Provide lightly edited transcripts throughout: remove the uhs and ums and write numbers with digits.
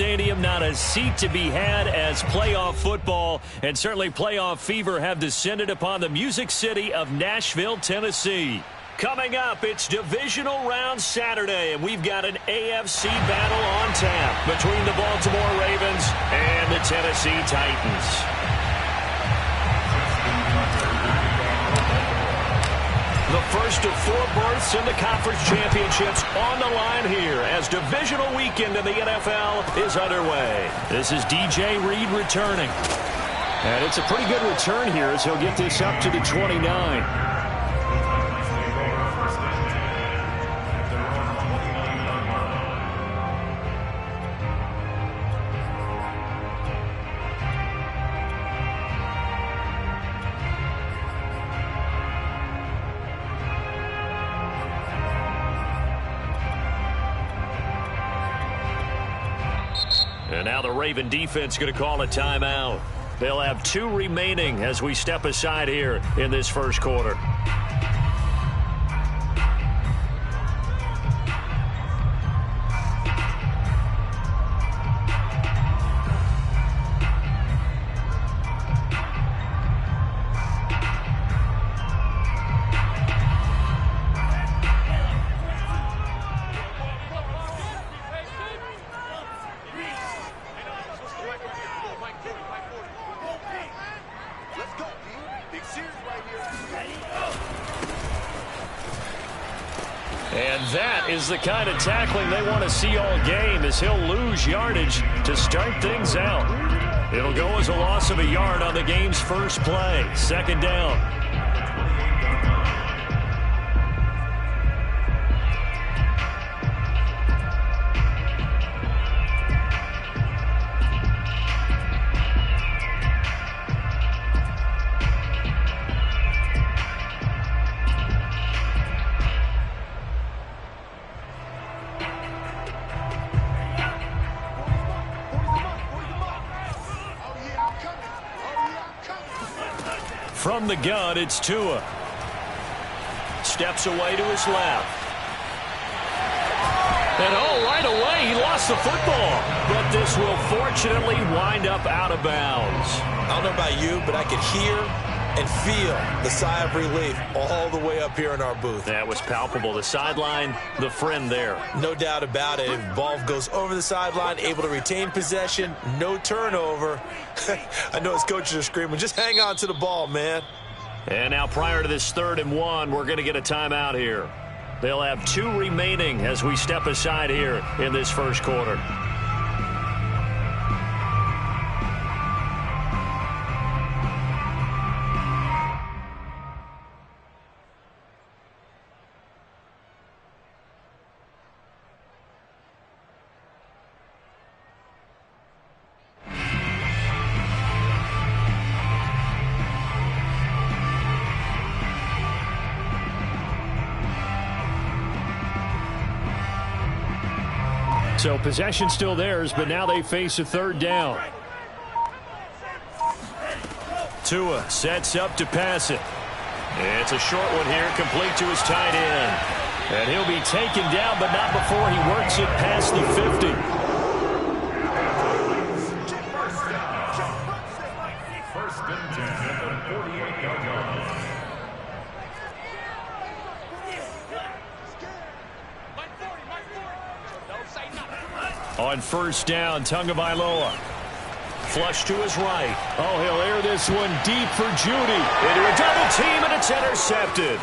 Stadium, not a seat to be had as playoff football and certainly playoff fever have descended upon the Music City of Nashville, Tennessee. Coming up, it's Divisional Round Saturday, and we've got an AFC battle on tap between the Baltimore Ravens and the Tennessee Titans. The first of 4 berths in the conference championships on the line here as divisional weekend in the NFL is underway. This is DJ Reed returning. And it's a pretty good return here as he'll get this up to the 29. And now the Raven defense going to call a timeout. They'll have 2 remaining as we step aside here in this first quarter. And that is the kind of tackling they want to see all game as he'll lose yardage to start things out. It'll go as a loss of a yard on the game's first play. Second down. From the gun, it's Tua. Steps away to his left. And right away, he lost the football. But this will fortunately wind up out of bounds. I don't know about you, but I could hear and feel the sigh of relief all the way up here in our booth. That was palpable. The sideline, the friend there. No doubt about it. If ball goes over the sideline, able to retain possession, no turnover. I know his coaches are screaming, just hang on to the ball, man. And now prior to this 3rd and 1, we're going to get a timeout here. They'll have 2 remaining as we step aside here in this first quarter. So possession still theirs, but now they face a 3rd down. Tua sets up to pass it. It's a short one here, complete to his tight end. And he'll be taken down, but not before he works it past the 50. On first down, Tagovailoa. Flush to his right. Oh, he'll air this one deep for Judy. Into a double team, and it's intercepted.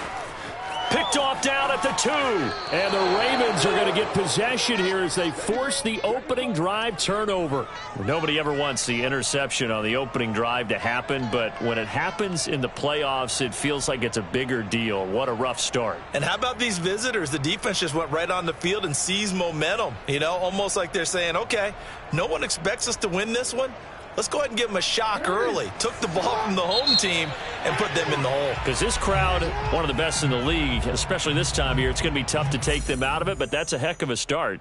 Picked off down at the 2. And the Ravens are going to get possession here as they force the opening drive turnover. Nobody ever wants the interception on the opening drive to happen, but when it happens in the playoffs, it feels like it's a bigger deal. What a rough start. And how about these visitors? The defense just went right on the field and seized momentum. You know, almost like they're saying, okay, no one expects us to win this one. Let's go ahead and give them a shock early. Took the ball from the home team and put them in the hole. Because this crowd, one of the best in the league, especially this time of year, it's going to be tough to take them out of it, but that's a heck of a start.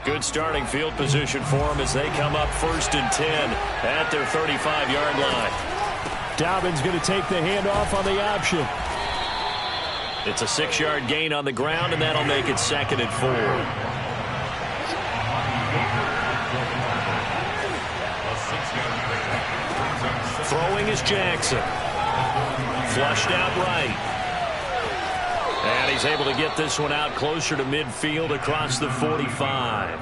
Good starting field position for them as they come up 1st and 10 at their 35-yard line. Dobbins going to take the handoff on the option. It's a 6-yard gain on the ground, and that'll make it 2nd and 4. Throwing is Jackson. Flushed out right. And he's able to get this one out closer to midfield across the 45.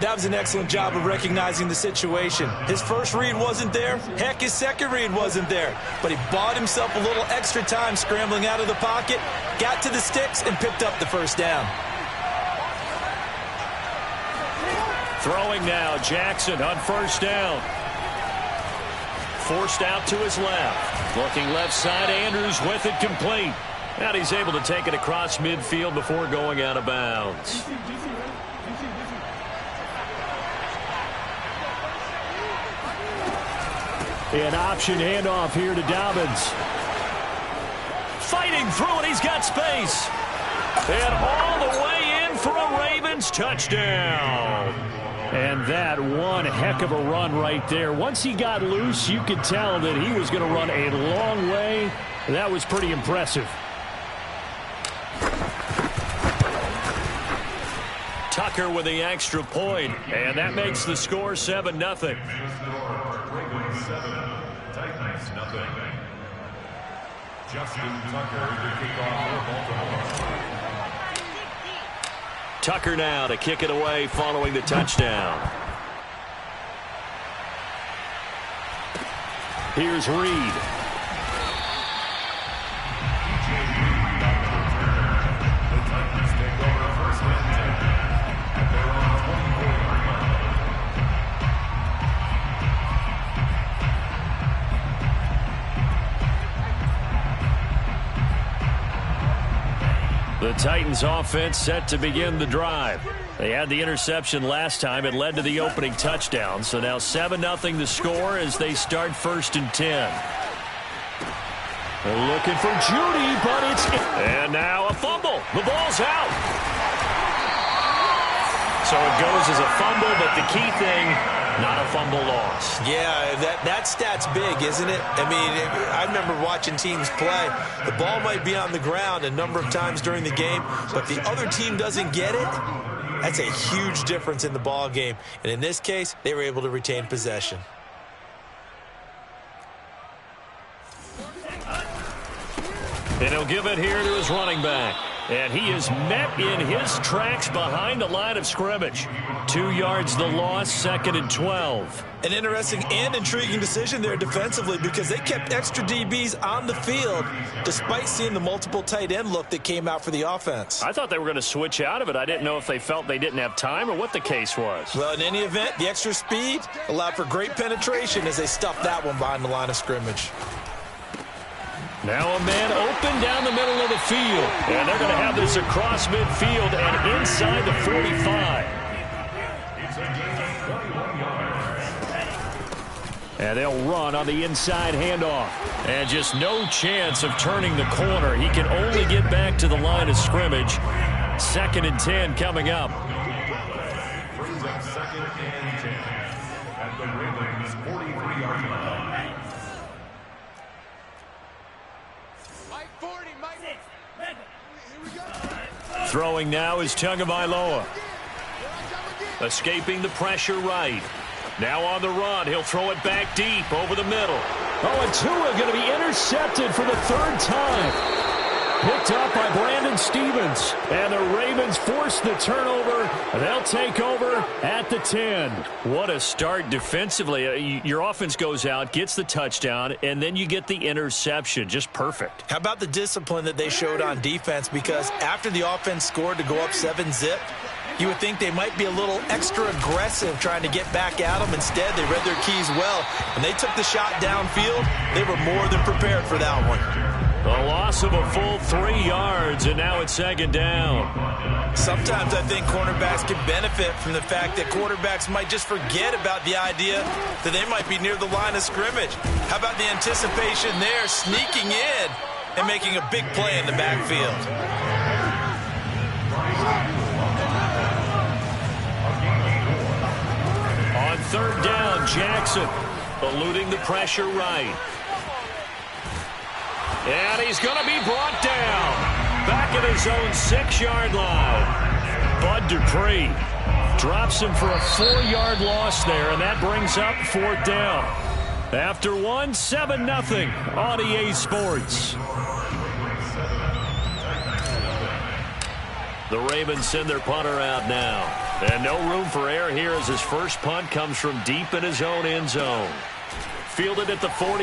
That was an excellent job of recognizing the situation. His first read wasn't there. Heck, his second read wasn't there. But he bought himself a little extra time scrambling out of the pocket, got to the sticks, and picked up the first down. Throwing now, Jackson on 1st down. Forced out to his left. Looking left side, Andrews with it complete. And he's able to take it across midfield before going out of bounds. An option handoff here to Dobbins. Fighting through it, he's got space. And all the way in for a Ravens touchdown. And that one heck of a run right there. Once he got loose, you could tell that he was going to run a long way. That was pretty impressive. Tucker with the extra point, and that makes the score 7-0. Justin Tucker to kick off for Baltimore. Tucker now to kick it away following the touchdown. Here's Reed. The Titans offense set to begin the drive. They had the interception last time. It led to the opening touchdown. So now 7-0 the score as they start 1st and 10. They're looking for Judy, but it's... And now a fumble. The ball's out. So it goes as a fumble, but the key thing, not a fumble loss. Yeah, that stat's big, isn't it? I mean, I remember watching teams play. The ball might be on the ground a number of times during the game, but the other team doesn't get it. That's a huge difference in the ball game. And in this case, they were able to retain possession. And he'll give it here to his running back. And he is met in his tracks behind the line of scrimmage. 2 yards the loss, 2nd and 12. An interesting and intriguing decision there defensively because they kept extra DBs on the field despite seeing the multiple tight end look that came out for the offense. I thought they were going to switch out of it. I didn't know if they felt they didn't have time or what the case was. Well, in any event, the extra speed allowed for great penetration as they stuffed that one behind the line of scrimmage. Now a man open down the middle of the field. And they're going to have this across midfield and inside the 45. And they'll run on the inside handoff. And just no chance of turning the corner. He can only get back to the line of scrimmage. 2nd and 10 coming up. Brings up 2nd and 10 at the Ravens 43-yard line. Throwing now is Tagovailoa. Escaping the pressure right. Now on the run. He'll throw it back deep over the middle. Oh, and Tua going to be intercepted for the 3rd time. Picked up by Brandon Stevens. And the Ravens force the turnover. They'll take over at the 10. What a start defensively. Your offense goes out, gets the touchdown, and then you get the interception. Just perfect. How about the discipline that they showed on defense? Because after the offense scored to go up 7-zip, you would think they might be a little extra aggressive trying to get back at them. Instead, they read their keys well. When they took the shot downfield, they were more than prepared for that one. A loss of a full 3 yards, and now it's 2nd down. Sometimes I think cornerbacks can benefit from the fact that quarterbacks might just forget about the idea that they might be near the line of scrimmage. How about the anticipation there, sneaking in and making a big play in the backfield? third down, Jackson eluding the pressure right. And he's going to be brought down back at his own 6-yard line. Bud Dupree drops him for a 4-yard loss there, and that brings up fourth down. After 7-0 on EA Sports. The Ravens send their punter out now. And no room for error here as his first punt comes from deep in his own end zone. Fielded at the 43.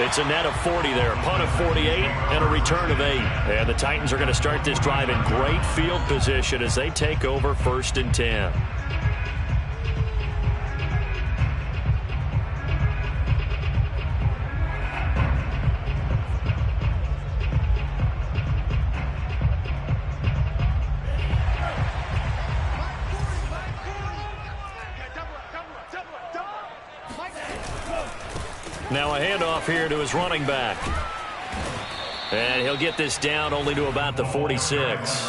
It's a net of 40 there. Punt of 48 and a return of 8. And the Titans are going to start this drive in great field position as they take over 1st and 10. Now a handoff here to his running back. And he'll get this down only to about the 46.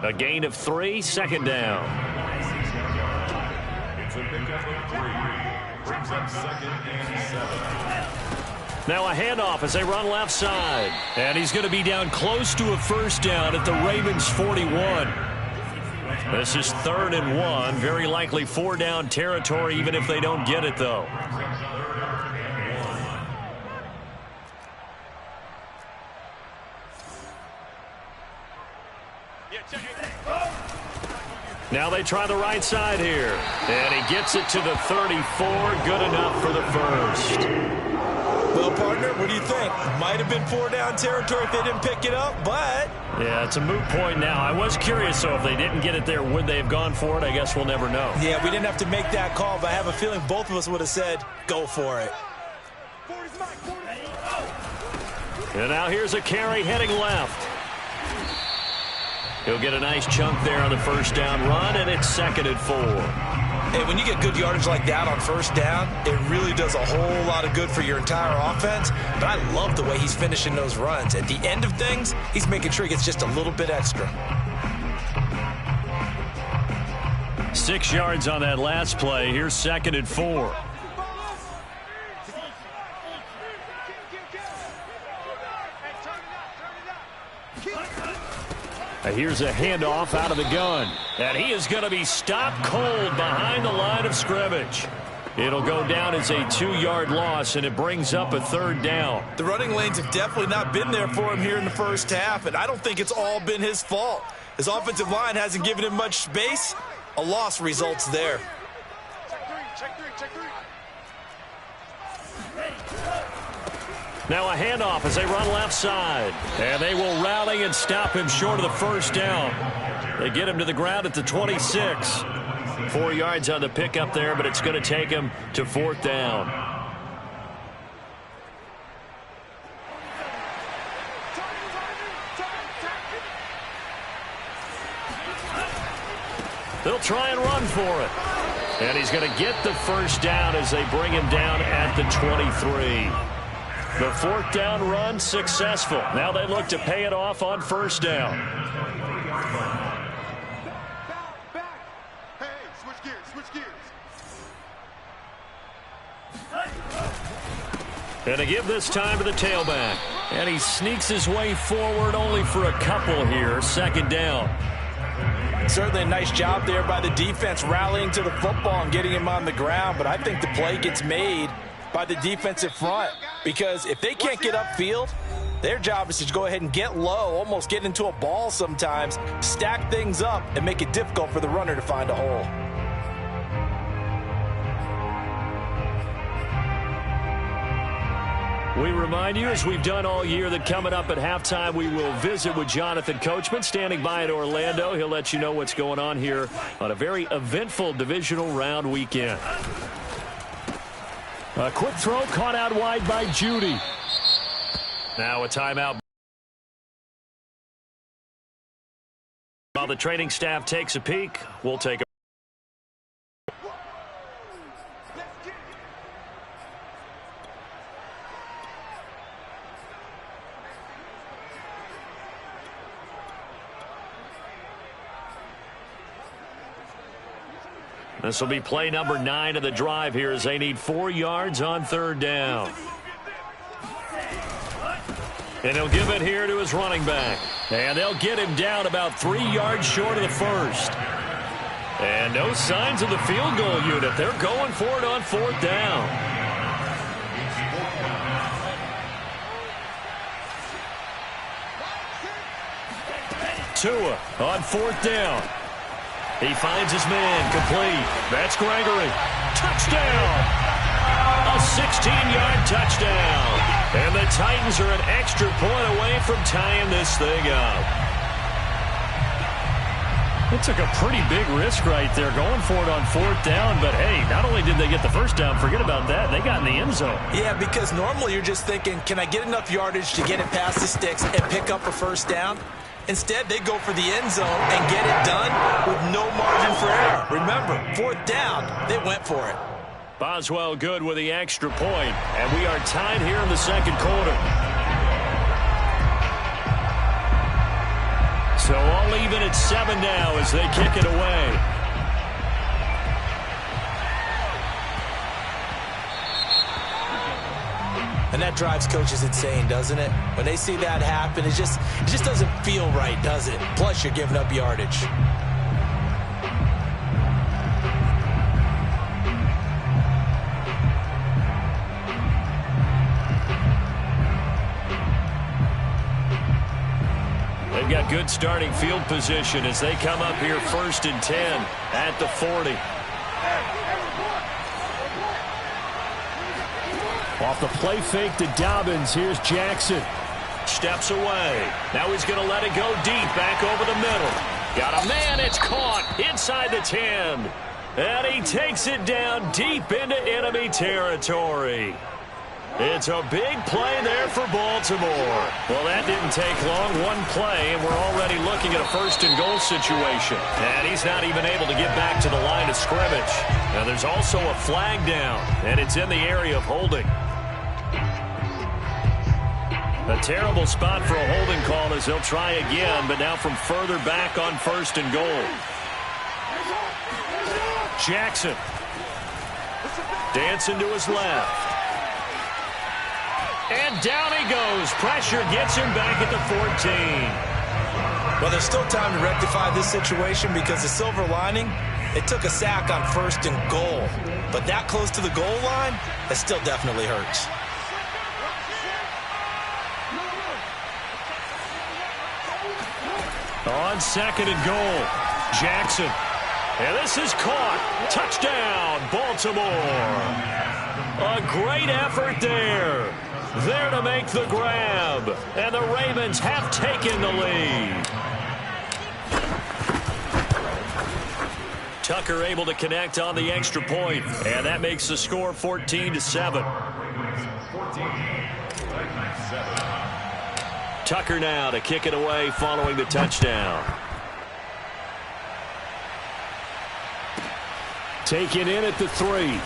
A gain of 3, 2nd down. It's a pickup of 3. Brings up 2nd and 7. Now a handoff as they run left side. And he's going to be down close to a first down at the Ravens 41. This is 3rd and 1. Very likely 4-down territory even if they don't get it, though. Now they try the right side here. And he gets it to the 34. Good enough for the first. Well, partner, what do you think? Might have been 4-down territory if they didn't pick it up, but... Yeah, it's a moot point now. I was curious, so if they didn't get it there, would they have gone for it? I guess we'll never know. Yeah, we didn't have to make that call, but I have a feeling both of us would have said, go for it. And now here's a carry heading left. He'll get a nice chunk there on the first down run, and it's 2nd and 4. Hey, when you get good yardage like that on first down, it really does a whole lot of good for your entire offense. But I love the way he's finishing those runs. At the end of things, he's making sure he gets just a little bit extra. 6 yards on that last play. Here's 2nd and 4. Here's a handoff out of the gun. And he is going to be stopped cold behind the line of scrimmage. It'll go down as a 2-yard loss, and it brings up a 3rd down. The running lanes have definitely not been there for him here in the first half, and I don't think it's all been his fault. His offensive line hasn't given him much space. A loss results there. Now a handoff as they run left side. And they will rally and stop him short of the first down. They get him to the ground at the 26. 4 yards on the pickup there, but it's going to take him to 4th down. They'll try and run for it. And he's going to get the first down as they bring him down at the 23. The 4th down run successful. Now they look to pay it off on first down. Hey, switch gears. And to give this time to the tailback. And he sneaks his way forward only for a couple here. 2nd down. Certainly a nice job there by the defense rallying to the football and getting him on the ground, but I think the play gets made by the defensive front, because if they can't get upfield, their job is to go ahead and get low, almost get into a ball sometimes, stack things up, and make it difficult for the runner to find a hole. We remind you, as we've done all year, that coming up at halftime, we will visit with Jonathan Coachman, standing by in Orlando. He'll let you know what's going on here on a very eventful divisional round weekend. A quick throw caught out wide by Judy. Now a timeout. While the training staff takes a peek, we'll take a This will be play number 9 of the drive here as they need 4 yards on third down. And he'll give it here to his running back. And they'll get him down about 3 yards short of the first. And no signs of the field goal unit. They're going for it on fourth down. Tua on fourth down. He finds his man, complete. That's Gregory. Touchdown! A 16-yard touchdown. And the Titans are an extra point away from tying this thing up. It took a pretty big risk right there going for it on fourth down. But, hey, not only did they get the first down, forget about that, they got in the end zone. Yeah, because normally you're just thinking, can I get enough yardage to get it past the sticks and pick up a first down? Instead, they go for the end zone and get it done with no margin for error. Remember, fourth down, they went for it. Boswell good with the extra point, and we are tied here in the second quarter. So all even at 7 now as they kick it away. And that drives coaches insane, doesn't it? When they see that happen, it just doesn't feel right, does it? Plus, you're giving up yardage. They've got good starting field position as they come up here 1st and 10 at the 40. Off the play fake to Dobbins. Here's Jackson. Steps away. Now he's going to let it go deep back over the middle. Got a man. It's caught inside the 10. And he takes it down deep into enemy territory. It's a big play there for Baltimore. Well, that didn't take long. One play, and we're already looking at a 1st and goal situation. And he's not even able to get back to the line of scrimmage. Now, there's also a flag down, and it's in the area of holding. A terrible spot for a holding call as they'll try again, but now from further back on 1st and goal. Jackson. Dancing to his left. And down he goes. Pressure gets him back at the 14. Well, there's still time to rectify this situation because the silver lining, it took a sack on 1st and goal. But that close to the goal line, it still definitely hurts. On 2nd and goal, Jackson. And this is caught. Touchdown, Baltimore. A great effort there. There to make the grab. And the Ravens have taken the lead. Tucker able to connect on the extra point. And that makes the score 14-7. Tucker now to kick it away following the touchdown. Taken in at the 3.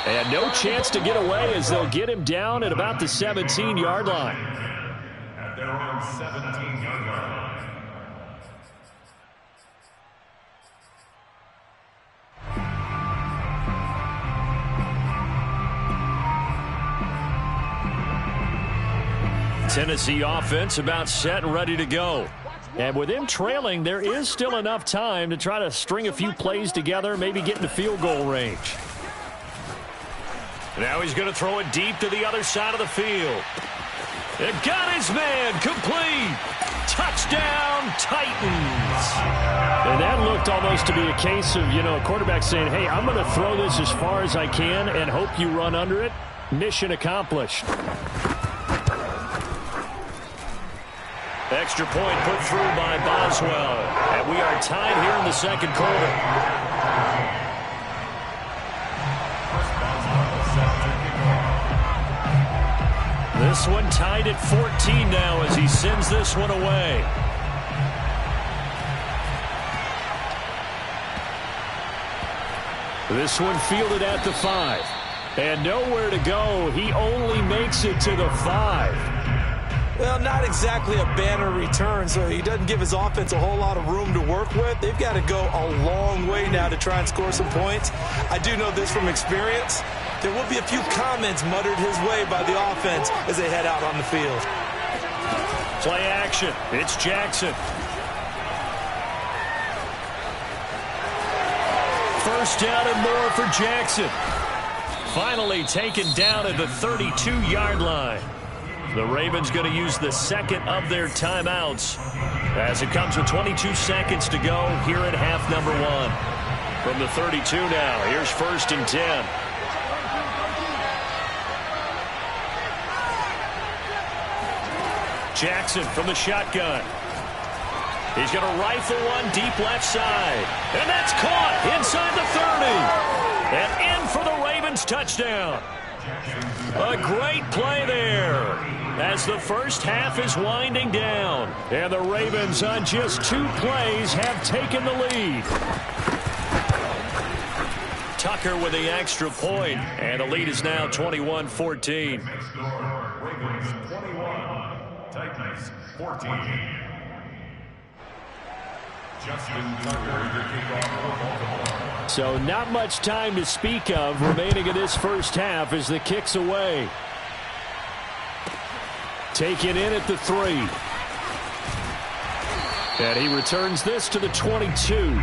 And no chance to get away as they'll get him down at about the 17-yard line. At their own 17-yard line. Tennessee offense about set and ready to go. And with him trailing, there is still enough time to try to string a few plays together, maybe get into field goal range. Now he's going to throw it deep to the other side of the field. And got his man complete. Touchdown, Titans. And that looked almost to be a case of, a quarterback saying, hey, I'm going to throw this as far as I can and hope you run under it. Mission accomplished. Extra point put through by Boswell. And we are tied here in the second quarter. This one tied at 14 now as he sends this one away. This one fielded at the 5. And nowhere to go. He only makes it to the 5. Well, not exactly a banner return, so he doesn't give his offense a whole lot of room to work with. They've got to go a long way now to try and score some points. I do know this from experience. There will be a few comments muttered his way by the offense as they head out on the field. Play action. It's Jackson. First down and more for Jackson. Finally taken down at the 32-yard line. The Ravens going to use the second of their timeouts as it comes with 22 seconds to go here at half number 1. From the 32 now, here's 1st and 10. Jackson from the shotgun. He's going to rifle one deep left side. And that's caught inside the 30. And in for the Ravens touchdown. A great play there as the first half is winding down. And the Ravens on just 2 plays have taken the lead. Tucker with the extra point, and the lead is now 21-14. Ravens 21, Titans 14. Justin Tucker, your kickoff for Baltimore. So not much time to speak of remaining in this first half as the kick's away. Taken in at the 3. And he returns this to the 22.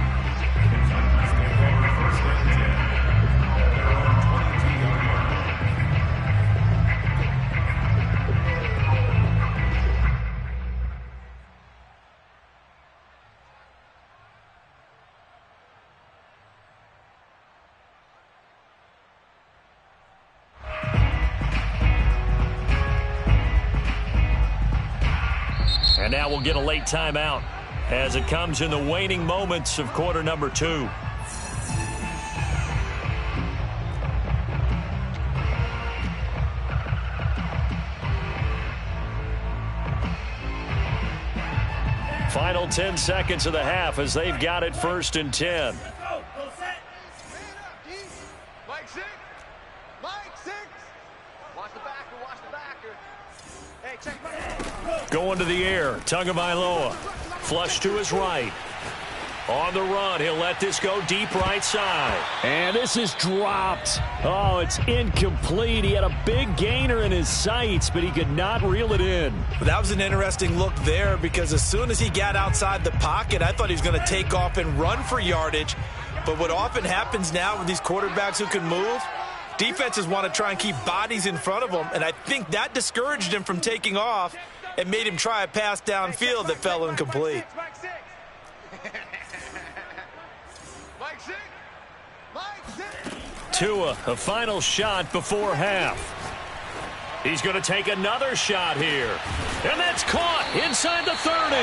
And now we'll get a late timeout as it comes in the waning moments of quarter number 2. Final 10 seconds of the half as they've got it 1st and 10. Going to the air, Tagovailoa. Flush to his right. On the run, he'll let this go deep right side. And this is dropped. Oh, it's incomplete. He had a big gainer in his sights, but he could not reel it in. That was an interesting look there because as soon as he got outside the pocket, I thought he was going to take off and run for yardage. But what often happens now with these quarterbacks who can move, defenses want to try and keep bodies in front of them, and I think that discouraged him from taking off and made him try a pass downfield that fell incomplete. Tua, a final shot before half. He's going to take another shot here. And that's caught inside the 30.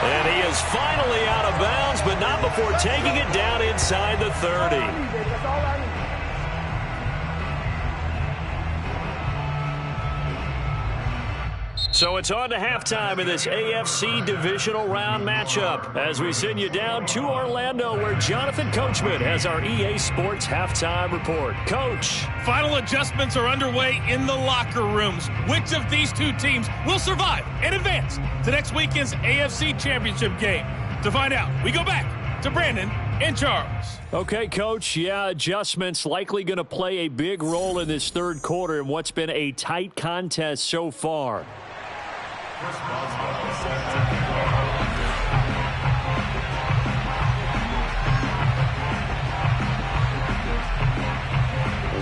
And he is finally out of bounds, but not before taking it down inside the 30. So it's on to halftime in this AFC divisional round matchup as we send you down to Orlando where Jonathan Coachman has our EA Sports halftime report. Coach. Final adjustments are underway in the locker rooms. Which of these 2 teams will survive and advance to next weekend's AFC Championship game? To find out, we go back to Brandon and Charles. Okay, Coach. Yeah, adjustments likely going to play a big role in this third quarter in what's been a tight contest so far.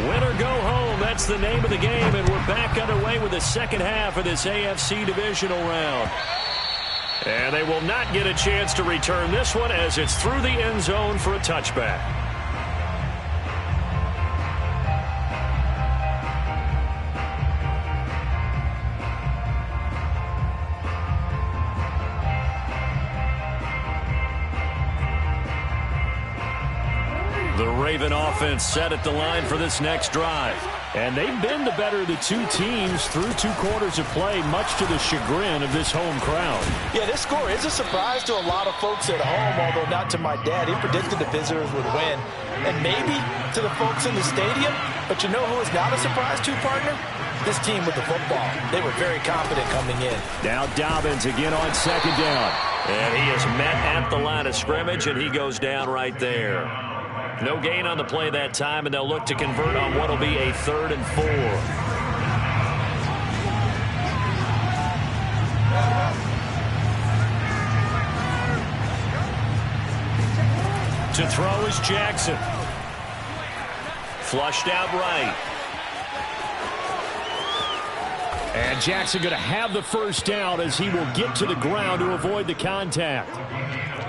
Win or go home, that's the name of the game, and we're back underway with the second half of this AFC divisional round. And they will not get a chance to return this one as it's through the end zone for a touchback. The Raven offense set at the line for this next drive. And they've been the better of the two teams through 2 quarters of play, much to the chagrin of this home crowd. Yeah, this score is a surprise to a lot of folks at home, although not to my dad. He predicted the visitors would win. And maybe to the folks in the stadium. But you know who is not a surprise to, partner? This team with the football. They were very confident coming in. Now Dobbins again on 2nd down. And he is met at the line of scrimmage, and he goes down right there. No gain on the play that time, and they'll look to convert on what will be a 3rd and 4. To throw is Jackson. Flushed out right. And Jackson going to have the first down as he will get to the ground to avoid the contact.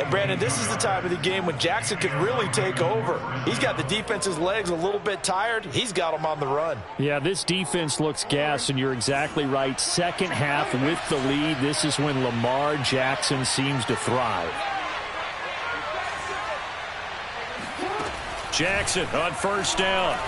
And, Brandon, this is the time of the game when Jackson could really take over. He's got the defense's legs a little bit tired. He's got them on the run. Yeah, this defense looks gassed, and you're exactly right. Second half with the lead, this is when Lamar Jackson seems to thrive. Jackson on 1st down.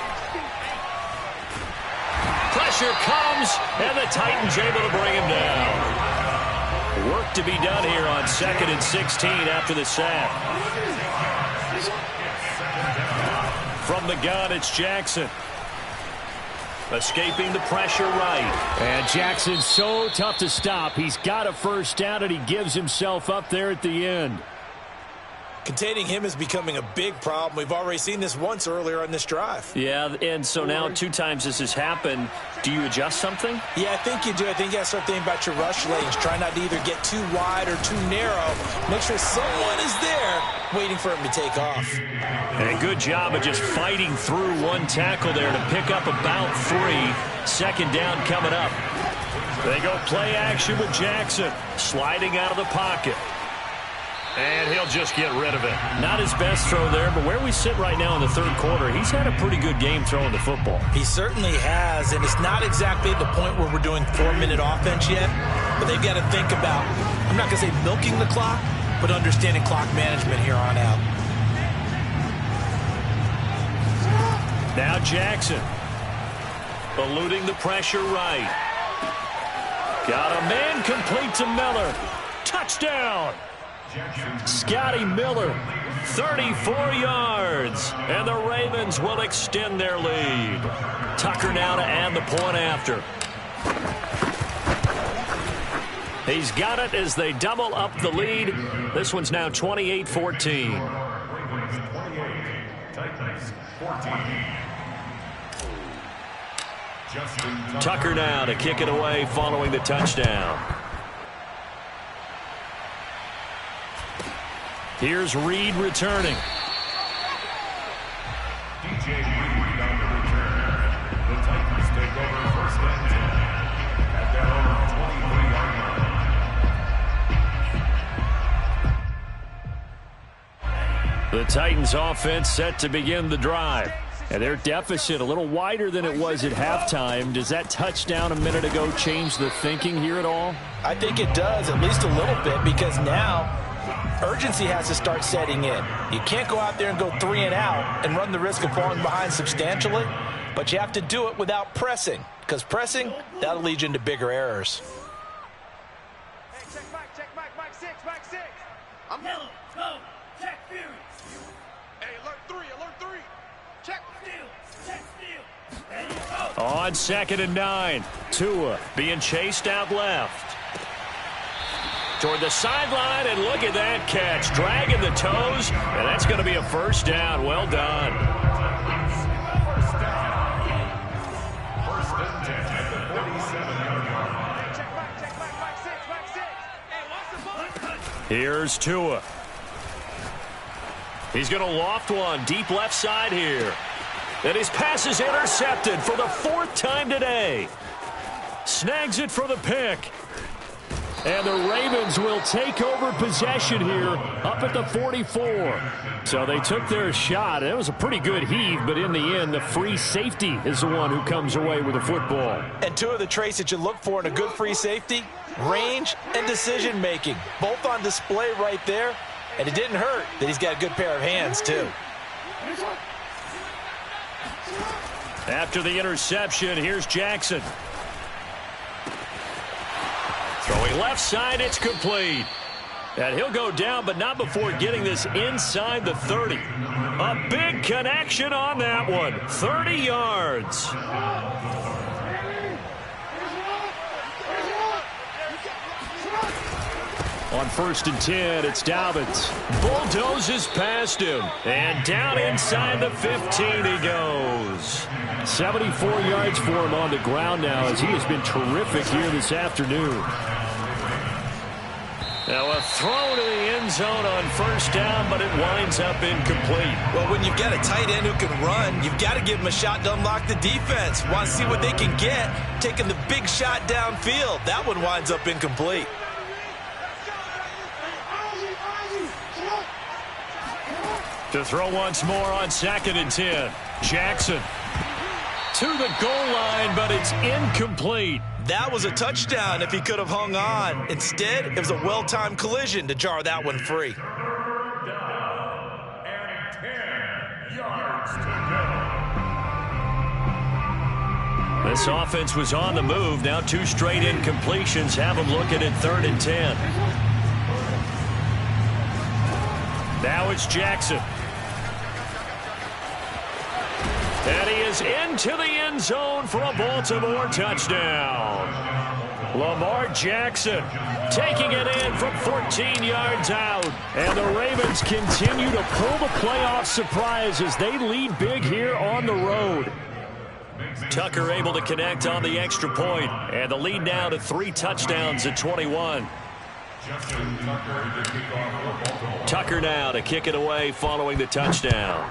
Pressure comes, and the Titans able to bring him down. Work to be done here on 2nd and 16 after the sack. From the gun, it's Jackson. Escaping the pressure right. And Jackson's so tough to stop. He's got a first down, and he gives himself up there at the end. Containing him is becoming a big problem. We've already seen this once earlier on this drive. Yeah, and so now 2 times this has happened. Do you adjust something? Yeah, I think you do. I think you got to start thinking about your rush lanes. Try not to either get too wide or too narrow. Make sure someone is there waiting for him to take off. And a good job of just fighting through 1 tackle there to pick up about 3. 2nd down coming up. They go play action with Jackson. Sliding out of the pocket. And he'll just get rid of it. Not his best throw there, but where we sit right now in the 3rd quarter, he's had a pretty good game throwing the football. He certainly has, and it's not exactly at the point where we're doing 4-minute offense yet, but they've got to think about, I'm not going to say milking the clock, but understanding clock management here on out. Now Jackson. Eluding the pressure right. Got a man complete to Miller. Touchdown! Scotty Miller, 34 yards, and the Ravens will extend their lead. Tucker now to add the point after. He's got it as they double up the lead. This one's now 28-14. Tucker now to kick it away following the touchdown. Here's Reed returning. DJ Reed on the return. The Titans take over 1st and 10 at their own 23-yard line. The Titans offense set to begin the drive. And their deficit a little wider than it was at halftime. Does that touchdown a minute ago change the thinking here at all? I think it does, at least a little bit, because now urgency has to start setting in. You can't go out there and go 3 and out and run the risk of falling behind substantially, but you have to do it without pressing, because pressing, that'll lead you into bigger errors. Hey, check Mike 6. I'm yellow, go, check Fury. Hey, alert 3. Check steal. There you go. On 2nd and 9, Tua being chased out left. Toward the sideline, and look at that catch. Dragging the toes, and that's going to be a first down. Well done. First and 10 at the 47-yard line. Check Mike 6. Hey, watch the ball. Here's Tua. He's going to loft one deep left side here. And his pass is intercepted for the 4th time today. Snags it for the pick. And the Ravens will take over possession here up at the 44. So they took their shot. It was a pretty good heave, but in the end, the free safety is the one who comes away with the football. And 2 of the traits that you look for in a good free safety, range and decision-making, both on display right there. And it didn't hurt that he's got a good pair of hands, too. After the interception, here's Jackson. Throwing left side, it's complete. And he'll go down, but not before getting this inside the 30. A big connection on that one. 30 yards. On 1st and 10, it's Dobbins. Bulldozes past him. And down inside the 15 he goes. 74 yards for him on the ground now, as he has been terrific here this afternoon. Now a throw to the end zone on 1st down, but it winds up incomplete. Well, when you've got a tight end who can run, you've got to give him a shot to unlock the defense. Want to see what they can get, taking the big shot downfield. That one winds up incomplete. To throw once more on 2nd and 10. Jackson to the goal line, but it's incomplete. That was a touchdown if he could have hung on. Instead, it was a well-timed collision to jar that one free. 3rd down and 10 yards to go. This offense was on the move. Now 2 straight incompletions have them looking at 3rd and 10. Now it's Jackson. And he is into the end zone for a Baltimore touchdown. Lamar Jackson taking it in from 14 yards out. And the Ravens continue to pull the playoff surprise as they lead big here on the road. Tucker able to connect on the extra point. And the lead now to 3 touchdowns at 21. Tucker now to kick it away following the touchdown.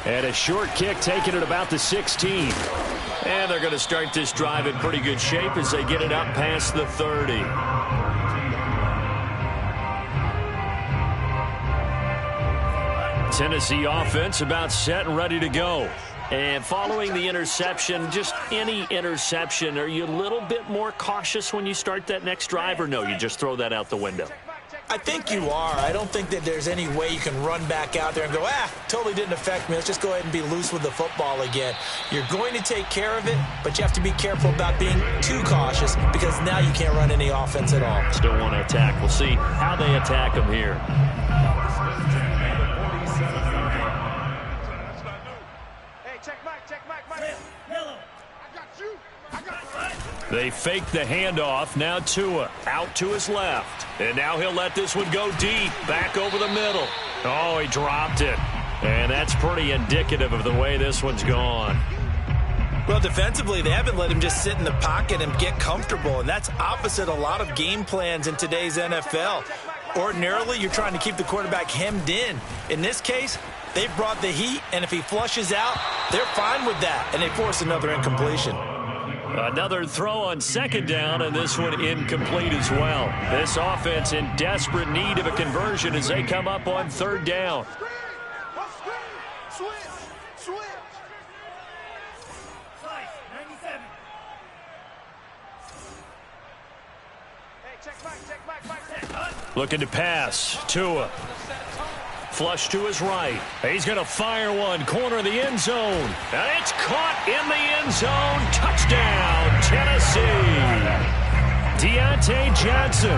And a short kick taken at about the 16. And they're going to start this drive in pretty good shape as they get it up past the 30. Tennessee offense about set and ready to go. And following the interception, just any interception, are you a little bit more cautious when you start that next drive, or no, you just throw that out the window? I think you are. I don't think that there's any way you can run back out there and go, totally didn't affect me. Let's just go ahead and be loose with the football again. You're going to take care of it, but you have to be careful about being too cautious because now you can't run any offense at all. Still want to attack. We'll see how they attack them here. They fake the handoff. Now Tua out to his left. And now he'll let this one go deep. Back over the middle. Oh, he dropped it. And that's pretty indicative of the way this one's gone. Well, defensively, they haven't let him just sit in the pocket and get comfortable. And that's opposite a lot of game plans in today's NFL. Ordinarily, you're trying to keep the quarterback hemmed in. In this case, they've brought the heat. And if he flushes out, they're fine with that. And they force another incompletion. Another throw on 2nd down, and this one incomplete as well. This offense in desperate need of a conversion as they come up on 3rd down. Looking to pass. Tua. Flush to his right. He's going to fire one. Corner of the end zone. And it's caught in the end zone. Touchdown, Tennessee. Deontay Johnson,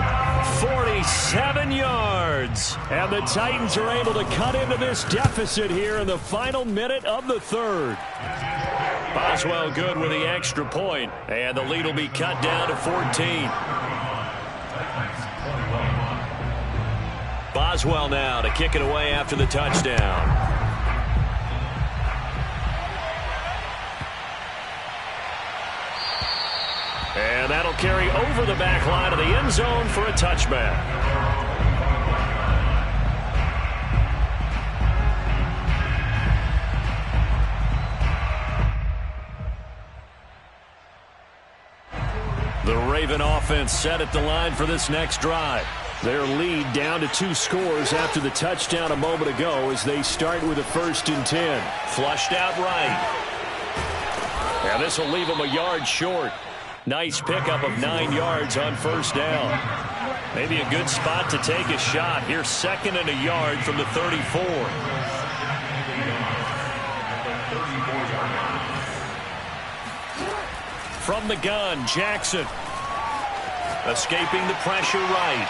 47 yards. And the Titans are able to cut into this deficit here in the final minute of the 3rd. Boswell good with the extra point. And the lead will be cut down to 14. Boswell now to kick it away after the touchdown. And that'll carry over the back line of the end zone for a touchback. The Raven offense set at the line for this next drive. Their lead down to 2 scores after the touchdown a moment ago as they start with a 1st and 10. Flushed out right. And this will leave them a yard short. Nice pickup of 9 yards on 1st down. Maybe a good spot to take a shot. Here 2nd and a yard from the 34. from the gun. Jackson escaping the pressure right.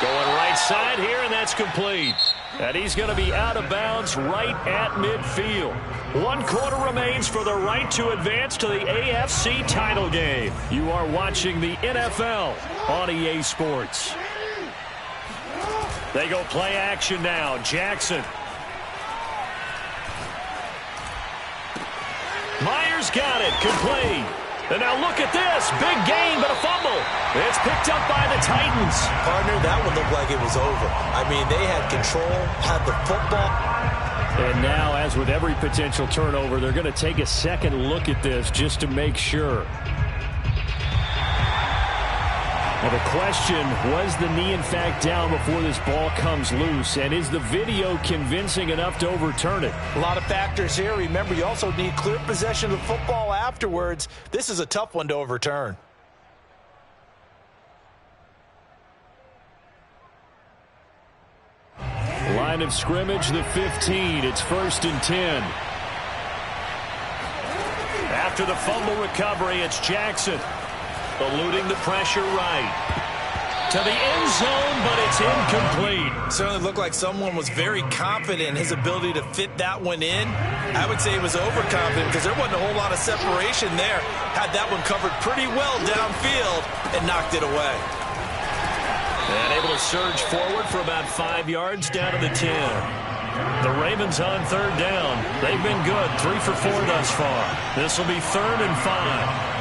Going right side here, and that's complete. And he's going to be out of bounds right at midfield. 1 quarter remains for the right to advance to the AFC title game. You are watching the NFL on EA Sports. They go play action now. Jackson. Myers got it. Complete. And now look at this. Big gain, but a fumble. It's picked up by the Titans. Partner, that one looked like it was over. I mean, they had control, had the football. And now, as with every potential turnover, they're going to take a second look at this just to make sure. Now the question, was the knee in fact down before this ball comes loose? And is the video convincing enough to overturn it? A lot of factors here. Remember, you also need clear possession of the football afterwards. This is a tough one to overturn. Line of scrimmage, the 15. It's 1st and 10. After the fumble recovery, it's Jackson. Eluding the pressure right. To the end zone, but it's incomplete. Certainly looked like someone was very confident in his ability to fit that one in. I would say he was overconfident because there wasn't a whole lot of separation there. Had that one covered pretty well downfield and knocked it away. And able to surge forward for about 5 yards down to the 10. The Ravens on 3rd down. They've been good, 3 for 4 thus far. This will be 3rd and 5.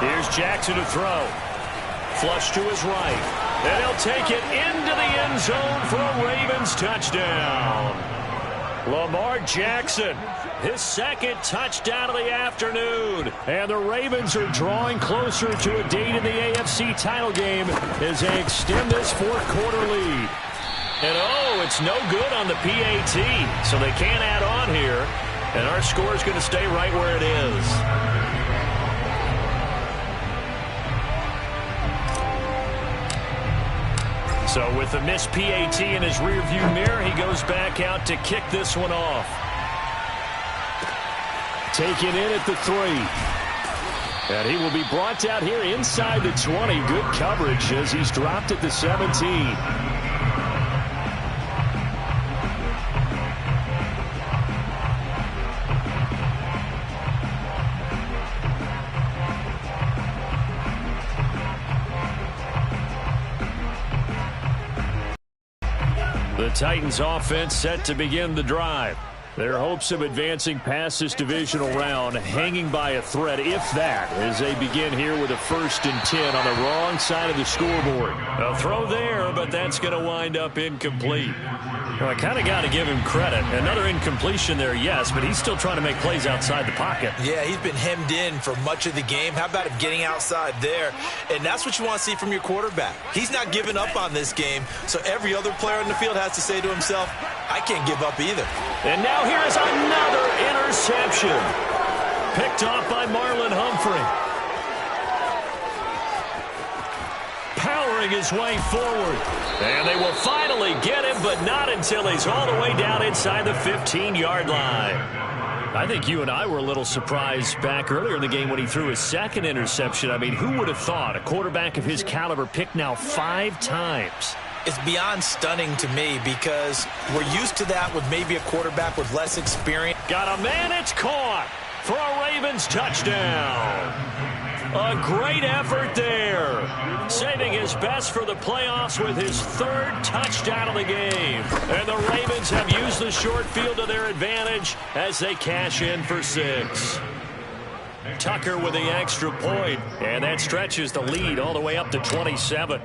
Here's Jackson to throw. Flush to his right. And he'll take it into the end zone for a Ravens touchdown. Lamar Jackson, his 2nd touchdown of the afternoon. And the Ravens are drawing closer to a date in the AFC title game as they extend this 4th quarter lead. And oh, it's no good on the PAT, so they can't add on here. And our score is going to stay right where it is. So with the missed PAT in his rearview mirror, he goes back out to kick this one off. Taken in at the 3. And he will be brought out here inside the 20. Good coverage as he's dropped at the 17. The Titans offense set to begin the drive. Their hopes of advancing past this divisional round hanging by a thread, if that, as they begin here with a 1st and 10 on the wrong side of the scoreboard. A throw there, but that's going to wind up incomplete. Well, I kind of got to give him credit. Another incompletion there, yes, but he's still trying to make plays outside the pocket. Yeah, he's been hemmed in for much of the game. How about him getting outside there? And that's what you want to see from your quarterback. He's not giving up on this game, so every other player in the field has to say to himself, I can't give up either. And now here's another interception. Picked off by Marlon Humphrey. Powering his way forward. And they will finally get him, but not until he's all the way down inside the 15-yard line. I think you and I were a little surprised back earlier in the game when he threw his 2nd interception. I mean, who would have thought a quarterback of his caliber picked now 5 times? It's beyond stunning to me because we're used to that with maybe a quarterback with less experience. Got a man, it's caught for a Ravens touchdown. A great effort there. Saving his best for the playoffs with his 3rd touchdown of the game. And the Ravens have used the short field to their advantage as they cash in for 6. Tucker with the extra point, and that stretches the lead all the way up to 27.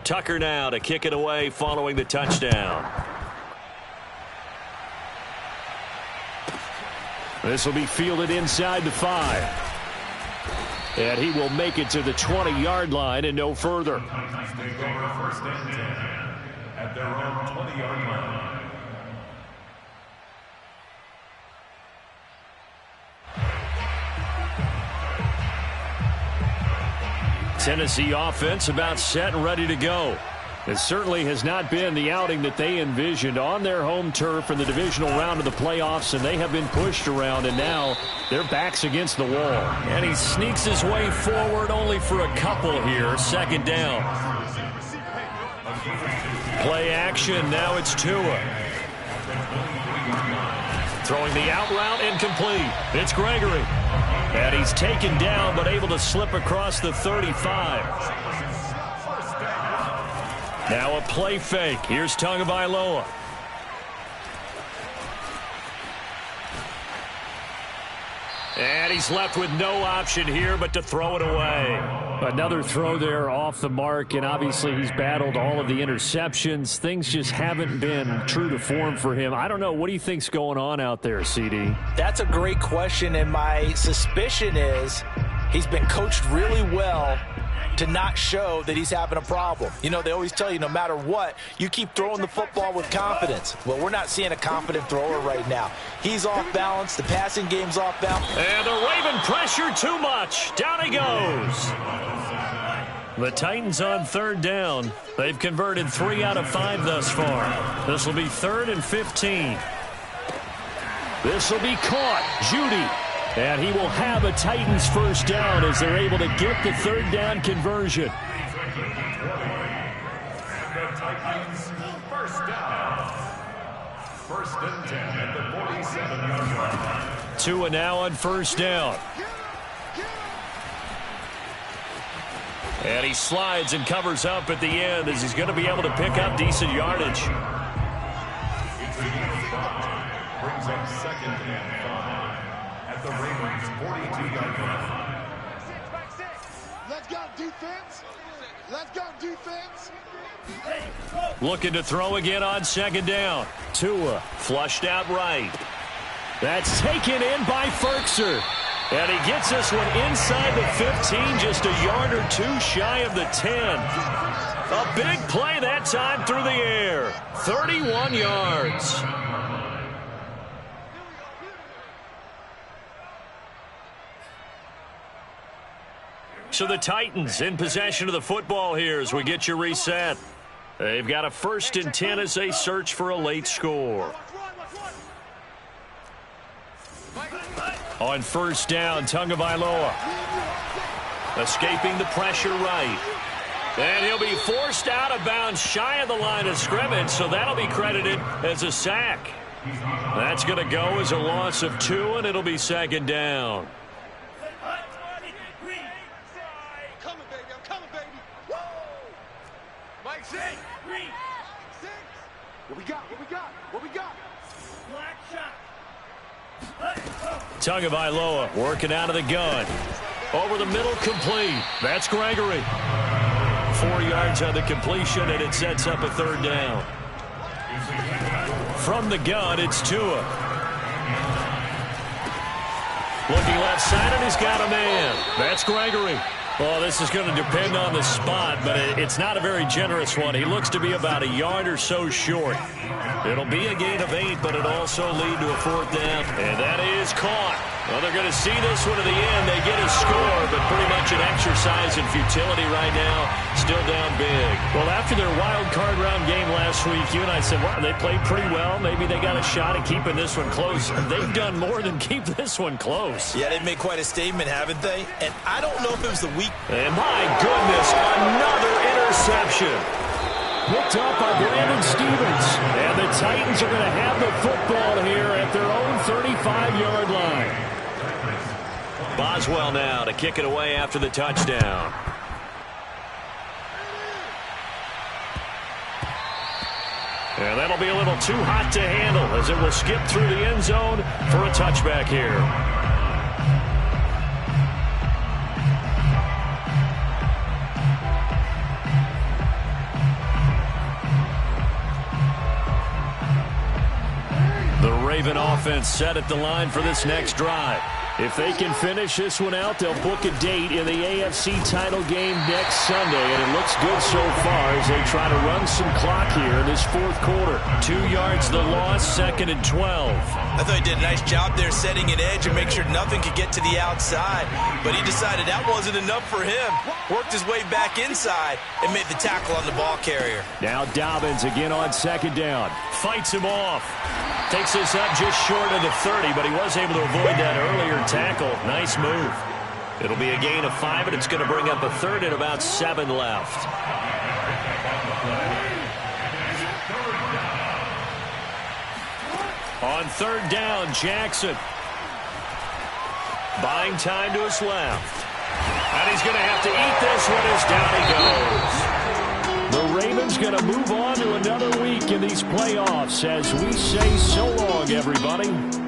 Tucker now to kick it away following the touchdown. This will be fielded inside the 5. And he will make it to the 20-yard line and no further. Take over 1st and 10 at their own 20-yard line. Tennessee offense about set and ready to go. It certainly has not been the outing that they envisioned on their home turf in the divisional round of the playoffs, and they have been pushed around, and now their back's against the wall. And he sneaks his way forward only for a couple here. Second down. Play action. Now it's Tua. Throwing the out route incomplete. It's Gregory. And he's taken down but able to slip across the 35. Now a play fake. Here's Tagovailoa. And he's left with no option here but to throw it away. Another throw there off the mark, and obviously he's battled all of the interceptions. Things just haven't been true to form for him. I don't know. What do you think's going on out there, CD? That's a great question, and my suspicion is he's been coached really well to not show that he's having a problem. You know, they always tell you no matter what, you keep throwing the football with confidence. Well, we're not seeing a confident thrower right now. He's off balance. The passing game's off balance. And the Raven pressure too much. Down he goes. The Titans on third down. They've converted 3 out of 5 thus far. This will be 3rd and 15. This will be caught. Judy. And he will have a Titans first down as they're able to get the third down conversion. The Titans first down. 1st and 10 at the 47-yard line. Tua now on first down. And he slides and covers up at the end as he's going to be able to pick up decent yardage. Brings up 2nd and 5 at the Ravens 42-yard line. Let's go, defense. Let's go, defense. Looking to throw again on 2nd down. Tua flushed out right. That's taken in by Firkser. And he gets this one inside the 15, just a yard or 2 shy of the 10. A big play that time through the air. 31 yards. So the Titans in possession of the football here as we get you reset. They've got a 1st and 10 as they search for a late score. On first down, Tagovailoa. Escaping the pressure right. And he'll be forced out of bounds shy of the line of scrimmage, so that'll be credited as a sack. That's going to go as a loss of 2, and it'll be 2nd down. What we got? What we got? What we got? Tagovailoa working out of the gun. Over the middle, complete. That's Gregory. 4 yards on the completion, and it sets up a 3rd down. From the gun, it's Tua. Looking left side, and he's got a man. That's Gregory. Well, this is going to depend on the spot, but it's not a very generous one. He looks to be about a yard or so short. It'll be a gain of 8, but it'll also lead to a 4th down. And that is caught. Well, they're going to see this one to the end. They get a score, but pretty much an exercise in futility right now. Still down big. Well, after their wild card round game last week, you and I said, well, they played pretty well. Maybe they got a shot at keeping this one close. They've done more than keep this one close. Yeah, they've made quite a statement, haven't they? And I don't know if it was the week. And my goodness, another interception. Picked up by Brandon Stephens. And the Titans are going to have the football here at their own 35-yard line. Boswell now to kick it away after the touchdown. And that'll be a little too hot to handle as it will skip through the end zone for a touchback here. The Raven offense set at the line for this next drive. If they can finish this one out, they'll book a date in the AFC title game next Sunday, and it looks good so far as they try to run some clock here in this fourth quarter. 2 yards the loss, 2nd and 12. I thought he did a nice job there setting an edge and make sure nothing could get to the outside, but he decided that wasn't enough for him. Worked his way back inside and made the tackle on the ball carrier. Now Dobbins again on 2nd down. Fights him off. Takes this up just short of the 30, but he was able to avoid that earlier tackle. Nice move. It'll be a gain of 5, and it's going to bring up a 3rd and about 7 left. On 3rd down, Jackson. Buying time to his left. And he's going to have to eat this one as down he goes. The Ravens going to move on to another week in these playoffs as we say so long, everybody.